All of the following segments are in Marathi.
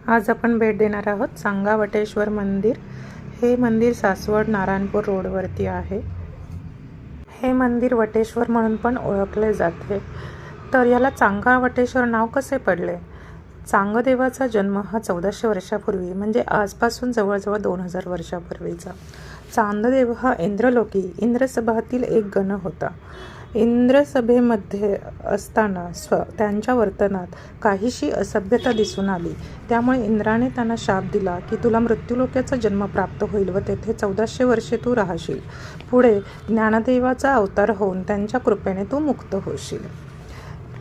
आज आपण भेट देणार आहोत चांगावटेश्वर मंदिर। हे मंदिर सासवड नारायणपूर रोडवरती आहे। हे मंदिर वटेश्वर म्हणून पण ओळखले जाते। तर याला चांगावटेश्वर नाव कसे पडले? चांगदेवाचा जन्म हा 1400 वर्षापूर्वी म्हणजे आजपासून जवळजवळ 2000 वर्षापूर्वीचा। चांगदेव हा इंद्रलोकी इंद्रसभातील एक गण होता। इंद्रसभेमध्ये असताना त्यांच्या वर्तनात काहीशी असभ्यता दिसून आली। त्यामुळे इंद्राने त्यांना शाप दिला की तुला मृत्यूलोकाचा जन्म प्राप्त होईल व तेथे 1400 वर्षे तू राहशील। पुढे ज्ञानदेवाचा अवतार होऊन त्यांच्या कृपेने तू मुक्त होशील।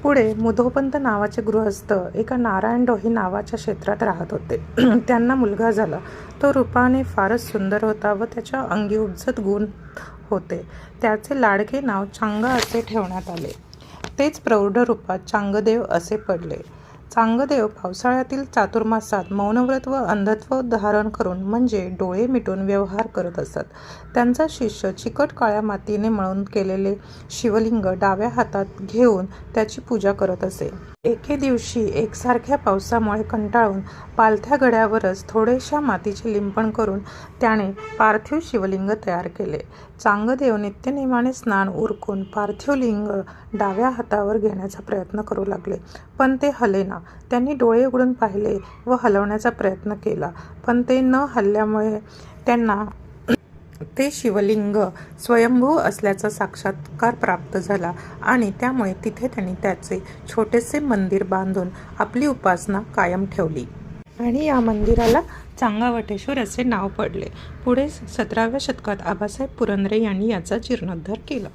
पुढे मुधोपंत नावाचे गृहस्थ एका नारायण डोही नावाच्या क्षेत्रात राहत होते। त्यांना मुलगा झाला। तो रूपाने फारच सुंदर होता व त्याच्या अंगी उपजत गुण होते। त्याचे लाडके नाव चांगा असे ठेवण्यात आले। तेच प्रौढ रूपात चांगदेव असे पडले। चांगदेव पावसाळ्यातील चातुर्मासात मौनव्रत व अंधत्व धारण करून म्हणजे डोळे मिटून व्यवहार करत असत। त्यांचा शिष्य चिकट काळ्या मातीने मळून केलेले शिवलिंग डाव्या हातात घेऊन त्याची पूजा करत असे। एके दिवशी एकसारख्या पावसामुळे कंटाळून पालथ्या गड्यावरच थोडेशा मातीचे लिंपण करून त्याने पार्थिव शिवलिंग तयार केले। चांगदेव नित्यनेमाने स्नान उरकून पार्थिव लिंग डाव्या हातावर घेण्याचा प्रयत्न करू लागले, पण ते हलेना। त्यांनी डोळे उघडून पाहिले व हलवण्याचा प्रयत्न केला, पण ते न हलल्यामुळे त्यांना ते शिवलिंग स्वयंभू असल्याचा साक्षात्कार प्राप्त झाला आणि त्यामुळे तिथे त्यांनी त्याचे छोटेसे मंदिर बांधून आपली उपासना कायम ठेवली आणि या मंदिराला चांगावटेश्वर असे नाव पडले। पुढे 17व्या शतकात आबासाहेब पुरंदरे यांनी याचा जीर्णोद्धार केला।